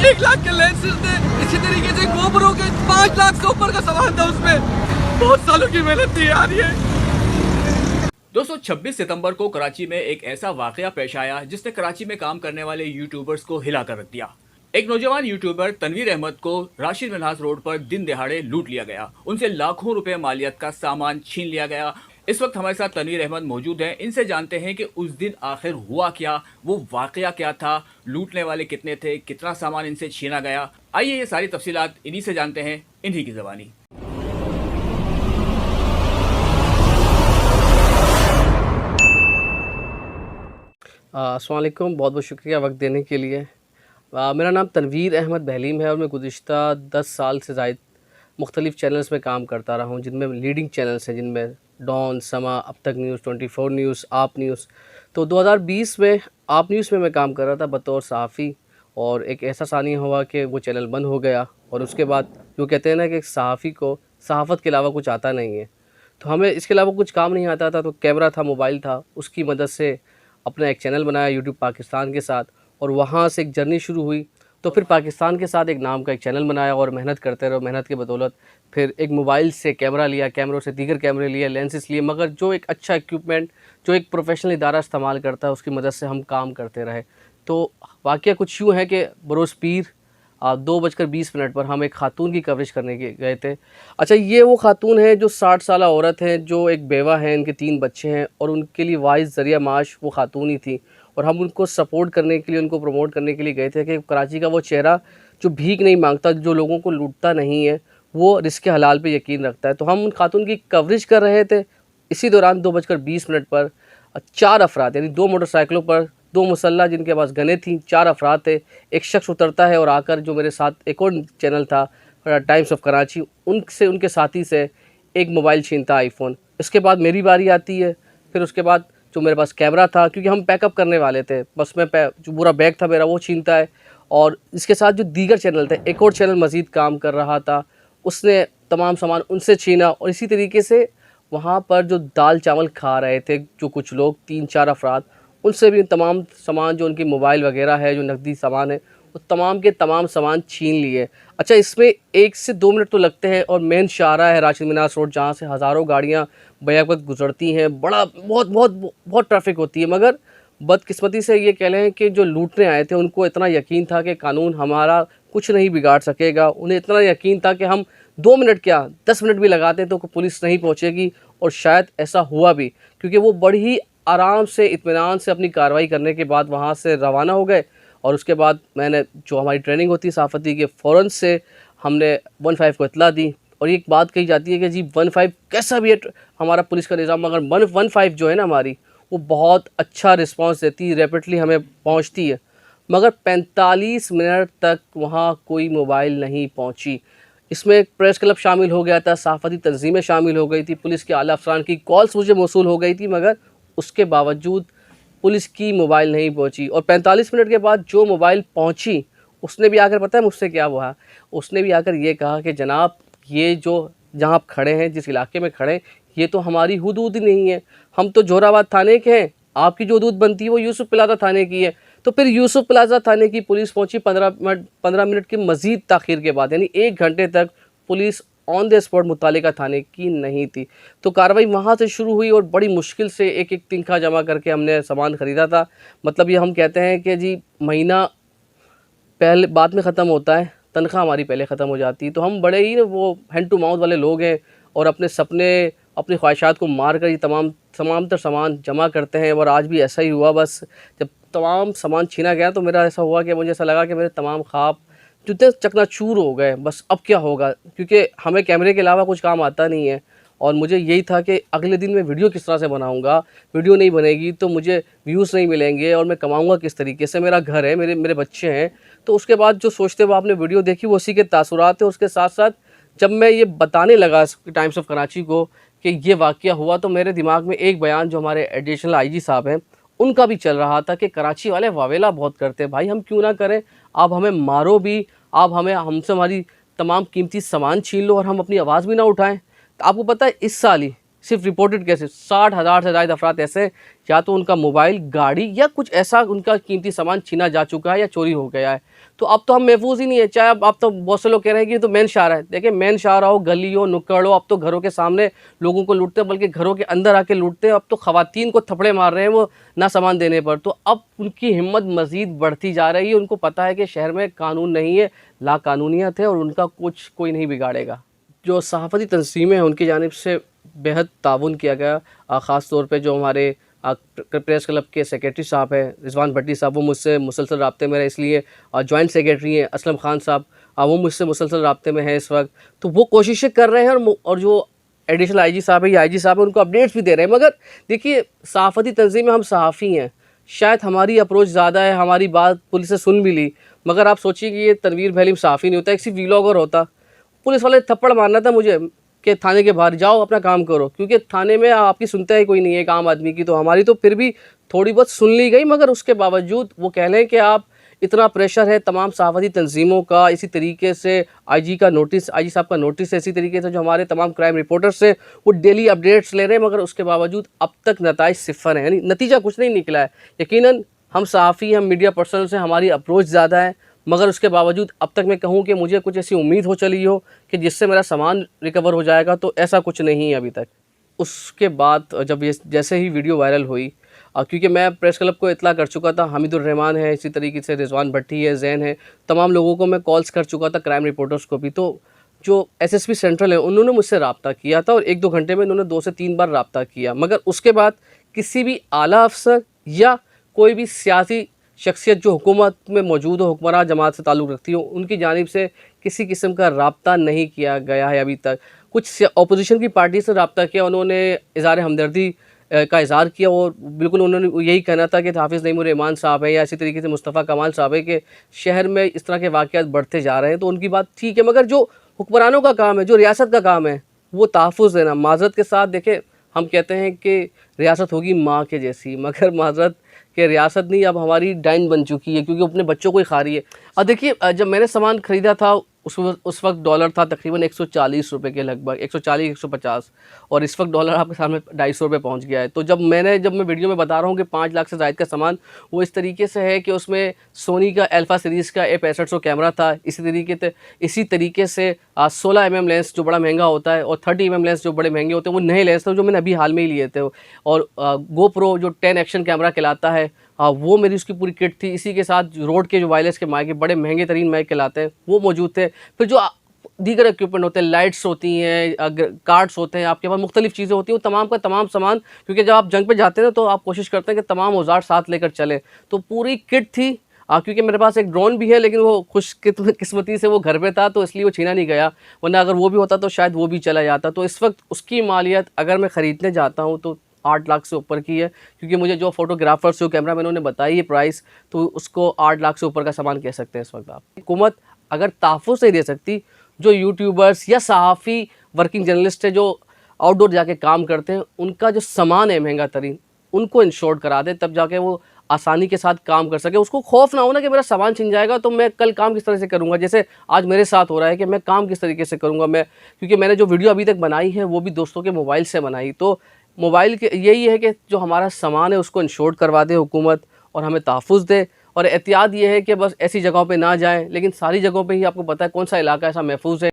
1 लाख के लेंसेज थे, इसी तरीके से GoPro के 5 लाख से ऊपर का सामान था उसमें। बहुत सालों की मेहनत थी यार ये। दोस्तों 26 सितंबर को कराची में एक ऐसा वाकया पेश आया जिसने कराची में काम करने वाले यूट्यूबर्स को हिला कर रख दिया। एक नौजवान यूट्यूबर तनवीर अहमद को राशिद मिन्हाज रोड पर दिन दिहाड़े लूट लिया गया। उनसे लाखों रुपए मालियत का सामान छीन लिया गया। इस वक्त हमारे साथ तनवीर अहमद मौजूद हैं। इनसे जानते हैं कि उस दिन आखिर हुआ क्या, वो वाकया क्या था, लूटने वाले कितने थे, कितना सामान इनसे छीना गया। आइए ये सारी तफसीलात इन्हीं से जानते हैं, इन्हीं की ज़बानी। अस्सलाम वालेकुम, बहुत बहुत शुक्रिया वक्त देने के लिए। मेरा नाम तनवीर अहमद बहलीम है और मैं गुज़िश्ता 10 साल से ज़ायद मुख्तलिफ़ चैनल्स में काम करता रहा हूँ, जिनमें लीडिंग चैनल्स हैं, जिनमें डॉन, समा, अब तक न्यूज़, 24 न्यूज़, आप न्यूज़। तो 2020 में आप न्यूज़ में मैं काम कर रहा था बतौर सहाफ़ी, और एक ऐसा सानिया हुआ कि वो चैनल बंद हो गया। और उसके बाद जो कहते हैं ना कि सहाफ़ी को सहाफ़त के अलावा कुछ आता नहीं है, तो हमें इसके अलावा कुछ काम नहीं आता था। तो कैमरा था, मोबाइल था, उसकी मदद से अपना एक चैनल बनाया यूट्यूब पाकिस्तान के साथ, और वहाँ से एक जर्नी शुरू हुई। तो फिर पाकिस्तान के साथ एक नाम का एक चैनल बनाया और मेहनत करते रहो। मेहनत की बदौलत फिर एक मोबाइल से कैमरा लिया, कैमरों से दीगर कैमरे लिए, लेंसेस लिए, मगर जो एक अच्छा इक्विपमेंट जो एक प्रोफेशनल इदारा इस्तेमाल करता है उसकी मदद से हम काम करते रहे। तो वाक़या कुछ यूँ है कि बरोज़ पीर 2:20 पर हम एक ख़ातून की कवरेज करने के गए थे। अच्छा, ये वो ख़ातून है जो 60 साला औरत है, जो एक बेवा है, इनके 3 बच्चे हैं, और उनके लिए वाइज़ ज़रिया माश वो ख़ातून ही थी। और हम उनको सपोर्ट करने के लिए, उनको प्रमोट करने के लिए गए थे कि कराची का वो चेहरा जो भीख नहीं मांगता, जो लोगों को लूटता नहीं है, वो रिज़्क़ हलाल पे यकीन रखता है। तो हम उन ख़ातून की कवरेज कर रहे थे। इसी दौरान 2:20 पर 4 अफराद, यानी 2 मोटरसाइकिलों पर 2 मुसल्लह, जिनके पास गनें थीं, 4 अफराद थे। एक शख्स उतरता है और आकर जो मेरे साथ एक और चैनल था टाइम्स ऑफ कराची, उनसे, उनके साथी से एक मोबाइल छीनता, आईफ़ोन। इसके बाद मेरी बारी आती है। फिर उसके बाद जो मेरे पास कैमरा था, क्योंकि हम पैकअप करने वाले थे, बस मैं जो पूरा बैग था मेरा वो छीनता है। और इसके साथ जो दीगर चैनल थे, एक और चैनल मज़ीद काम कर रहा था, उसने तमाम सामान उनसे छीना। और इसी तरीके से वहाँ पर जो दाल चावल खा रहे थे जो कुछ लोग, 3-4 अफराद, उनसे भी तमाम सामान, जो उनकी मोबाइल वगैरह है, जो नकदी सामान है, वो तमाम के तमाम सामान छीन लिए। अच्छा, इसमें 1 से 2 मिनट तो लगते हैं, और मेन शाहराह है राशिद मिन्हाज रोड, जहाँ से हज़ारों गाड़ियाँ बैक वक्त गुजरती हैं। बड़ा बहुत बहुत बहुत ट्रैफिक होती है। मगर बदकिस्मती से ये कह लें कि जो लूटने आए थे उनको इतना यकीन था कि कानून हमारा कुछ नहीं बिगाड़ सकेगा। उन्हें इतना यकीन था कि हम 2 मिनट क्या 10 मिनट भी लगाते तो पुलिस नहीं पहुँचेगी, और शायद ऐसा हुआ भी, क्योंकि वो बड़ी ही आराम से, इत्मीनान से अपनी कार्रवाई करने के बाद वहाँ से रवाना हो गए। और उसके बाद मैंने, जो हमारी ट्रेनिंग होती है सहाफ़ती के, फ़ौरन से हमने 15 को इत्तला दी। और एक बात कही जाती है कि जी 15 कैसा भी है हमारा पुलिस का निज़ाम, मगर 15 जो है ना हमारी, वो बहुत अच्छा रिस्पांस देती है, रैपिडली हमें पहुंचती है। मगर 45 मिनट तक वहाँ कोई मोबाइल नहीं पहुंची। इसमें एक प्रेस क्लब शामिल हो गया था, सहाफ़ती तंजीमें शामिल हो गई थी, पुलिस के आला अफसरान की कॉल्स मुझे मौसूल हो गई थी, मगर उसके बावजूद पुलिस की मोबाइल नहीं पहुंची। और 45 मिनट के बाद जो मोबाइल पहुंची, उसने भी आकर, पता है मुझसे क्या हुआ, उसने भी आकर ये कहा कि जनाब, ये जो जहाँ आप खड़े हैं, जिस इलाके में खड़े हैं, ये तो हमारी हुदूद ही नहीं है, हम तो जोराबाद थाने के हैं, आपकी जो हदूद बनती है वो यूसुफ प्लाजा थाने की है। तो फिर यूसुफ प्लाजा थाने की पुलिस पहुंची 15 मिनट की मज़ीद ताख़ीर के बाद, यानी 1 घंटे तक पुलिस ऑन द स्पॉट मुतालिका थाने की नहीं थी। तो कार्रवाई वहाँ से शुरू हुई, और बड़ी मुश्किल से एक एक तिनखा जमा करके हमने सामान ख़रीदा था। मतलब ये हम कहते हैं कि जी महीना पहले बाद में ख़त्म होता है, तनख्वाह हमारी पहले ख़त्म हो जाती है। तो हम बड़े ही वो हैंड टू माउथ वाले लोग हैं, और अपने सपने, अपनी ख्वाहिशात को मार कर ये तमाम तर सामान जमा करते हैं। और आज भी ऐसा ही हुआ। बस जब तमाम सामान छीना गया तो मेरा ऐसा हुआ कि मुझे ऐसा लगा कि मेरे तमाम ख्वाब जो चकनाचूर हो गए। बस अब क्या होगा, क्योंकि हमें कैमरे के अलावा कुछ काम आता नहीं है। और मुझे यही था कि अगले दिन मैं वीडियो किस तरह से बनाऊंगा, वीडियो नहीं बनेगी तो मुझे व्यूज़ नहीं मिलेंगे, और मैं कमाऊंगा किस तरीके से, मेरा घर है, मेरे बच्चे हैं। तो उसके बाद जो सोचते हुए आपने वीडियो देखी, वो उसी के तासुरात थे। उसके साथ साथ जब मैं ये बताने लगा टाइम्स ऑफ कराची को कि ये वाक़या हुआ, तो मेरे दिमाग में एक बयान जो हमारे एडिशनल आईजी साहब हैं उनका भी चल रहा था कि कराची वाले वावेला बहुत करते हैं, भाई हम क्यों ना करें, आप हमें मारो भी, आप हमसे हमारी तमाम कीमती सामान छीन लो, और हम अपनी आवाज़ भी ना उठाएं। तो आपको पता है, इस साल ही सिर्फ रिपोर्टेड केसेस 60,000 से ज़्यादा अफराद ऐसे हैं, या तो उनका मोबाइल, गाड़ी या कुछ ऐसा उनका कीमती सामान छीना जा चुका है या चोरी हो गया है। तो अब तो हम महफूज ही नहीं है। चाहे अब तो बहुत से लोग कह रहे हैं कि ये तो मेन शाहरा है। देखिए, मेन शाहरा हो, गली हो, नुक्कड़ हो, अब तो घरों के सामने लोगों को लूटते हैं, बल्कि घरों के अंदर आके लूटते हैं। अब तो खवातीन को थप्पड़े मार रहे हैं वो ना सामान देने पर। तो अब उनकी हिम्मत मज़ीद बढ़ती जा रही है। उनको पता है कि शहर में कानून नहीं है, लाकानूनियत है और उनका कुछ कोई नहीं बिगाड़ेगा। जो सहाफ़ती तंज़ीमें हैं उनकी जानिब से बेहद ताउन किया गया। ख़ास तौर पे जो हमारे प्रेस क्लब के सेक्रेटरी साहब हैं रिजवान भट्टी साहब, वो मुझसे मुसलसल राब्ते में रहे, इसलिए जॉइंट सेक्रेटरी हैं असलम खान साहब, वो मुझसे मुसलसल राब्ते में हैं इस वक्त। तो वो कोशिशें कर रहे हैं और जो एडिशनल आईजी साहब है या आईजी साहब है उनको अपडेट्स भी दे रहे हैं। मगर देखिए, सहाफ़ती तंज़ीम में हम सहाफ़ी हैं, शायद हमारी अप्रोच ज़्यादा है, हमारी बात पुलिस से सुन भी ली। मगर आप सोचिए कि ये तनवीर बहलीम सहाफ़ी नहीं होता, एक सिर्फ व्लॉगर होता। पुलिस वाले थप्पड़ मारना था मुझे कि थाने के बाहर जाओ, अपना काम करो, क्योंकि थाने में आपकी सुनता ही कोई नहीं है एक आम आदमी की। तो हमारी तो फिर भी थोड़ी बहुत सुन ली गई, मगर उसके बावजूद वो कह लें कि आप इतना प्रेशर है तमाम सहाफ़ती तंज़ीमों का, इसी तरीके से आईजी साहब का नोटिस है, इसी तरीके से जो हमारे तमाम क्राइम रिपोर्टर्स हैं वो डेली अपडेट्स ले रहे हैं, मगर उसके बावजूद अब तक नताइज सिफ़र हैं, यानी नतीजा कुछ नहीं निकला है। यकीनन हम सहाफ़ी, हम मीडिया पर्सनल्स हैं, हमारी अप्रोच ज़्यादा है, मगर उसके बावजूद अब तक मैं कहूँ कि मुझे कुछ ऐसी उम्मीद हो चली हो कि जिससे मेरा सामान रिकवर हो जाएगा, तो ऐसा कुछ नहीं है अभी तक। उसके बाद जब ये जैसे ही वीडियो वायरल हुई, क्योंकि मैं प्रेस क्लब को इत्तला कर चुका था, हामिदुर रहमान है, इसी तरीके से रिजवान भट्टी है, ज़ैन है, तमाम लोगों को मैं कॉल्स कर चुका था, क्राइम रिपोर्टर्स को भी। तो जो एसएसपी सेंट्रल है उन्होंने मुझसे रब्ता किया था और 1-2 घंटे में उन्होंने 2 से 3 बार रब्ता किया, मगर उसके बाद किसी भी आला अफसर या कोई भी सियासी शख्सियत जो हुकूमत में मौजूद हो, हुक्मरान जमात से ताल्लुक़ रखती हो, उनकी जानिब से किसी किस्म का रब्ता नहीं किया गया है अभी तक। कुछ अपोजिशन की पार्टी से रब्ता किया, उन्होंने इज़हार हमदर्दी का इज़हार किया और बिल्कुल उन्होंने यही कहना था कि हाफ़िज़ नईमुर रहमान साहब है या इसी तरीके से मुस्तफ़ा कमाल साहब है कि शहर में इस तरह के वाक़यात बढ़ते जा रहे हैं। तो उनकी बात ठीक है, मगर जो हुक्मरानों का काम है, जो रियासत का काम है, वो तहफ़्फ़ुज़ देना। माज़रत के साथ देखें, हम कहते हैं कि रियासत होगी माँ के जैसी, मगर माज़रत कि रियासत नहीं अब हमारी डाइन बन चुकी है, क्योंकि अपने बच्चों को ही खा रही है। अब देखिए, जब मैंने सामान ख़रीदा था उस वक्त डॉलर था तकरीबन 140 रुपये के लगभग, 140-150, और इस वक्त डॉलर आपके सामने 250 रुपये पहुँच गया है। तो जब मैं वीडियो में बता रहा हूँ कि 5 लाख से ज़ायद का सामान, वो इस तरीके से है कि उसमें सोनी का अल्फ़ा सीरीज़ का A6500 कैमरा था, इसी तरीके से 16 mm लेंस जो बड़ा महंगा होता है और 30 mm लेंस जो बड़े महंगे होते हैं, वो नए लेंस थे जो मैंने अभी हाल में ही लिए थे। और GoPro जो 10 एक्शन कैमरा कहलाता है, वो मेरी उसकी पूरी किट थी। इसी के साथ रोड के जो वायरलेस के माइक, बड़े महंगे तरीन माइक कहलाते हैं, वो मौजूद थे। फिर जो दीगर इक्विपमेंट होते हैं, लाइट्स होती हैं, कार्ड्स होते हैं, आपके पास मुख्तलिफ चीज़ें होती हैं, वो तमाम का तमाम सामान, क्योंकि जब आप जंग पे जाते हैं तो आप कोशिश करते हैं कि तमाम औजार साथ लेकर चलें। तो पूरी किट थी। क्योंकि मेरे पास एक ड्रोन भी है, लेकिन वो खुशकिस्मती से वो घर पे था, तो इसलिए वो छीना नहीं गया, वरना अगर वो भी होता तो शायद वो भी चला जाता। तो इस वक्त उसकी मालियत अगर मैं ख़रीदने जाता हूँ तो 8 लाख से ऊपर की है, क्योंकि मुझे जो फोटोग्राफर्स जो कैमरा मैन ने बताई है प्राइस, तो उसको 8 लाख से ऊपर का सामान कह सकते हैं इस वक्त आप। हुकूमत अगर तहफ़्फ़ुज़ नहीं दे सकती, जो यूट्यूबर्स या सहाफ़ी वर्किंग जर्नलिस्ट है जो आउटडोर जाके काम करते हैं, उनका जो सामान है महंगा तरीन, उनको इंश्योर्ड करा दे, तब जाके वो आसानी के साथ काम कर सके। उसको खौफ ना हो ना कि मेरा सामान छिन जाएगा तो मैं कल काम किस तरह से करूँगा। जैसे आज मेरे साथ हो रहा है कि मैं काम किस तरीके से करूँगा, क्योंकि मैंने जो वीडियो अभी तक बनाई है वो भी दोस्तों के मोबाइल से बनाई। तो मोबाइल के यही है कि जो हमारा सामान है उसको इंश्योर्ड करवा दे हुकूमत और हमें तहफ़्फ़ुज़ दे। और एहतियात ये है कि बस ऐसी जगहों पे ना जाएं, लेकिन सारी जगहों पे ही आपको पता है कौन सा इलाका ऐसा महफूज है।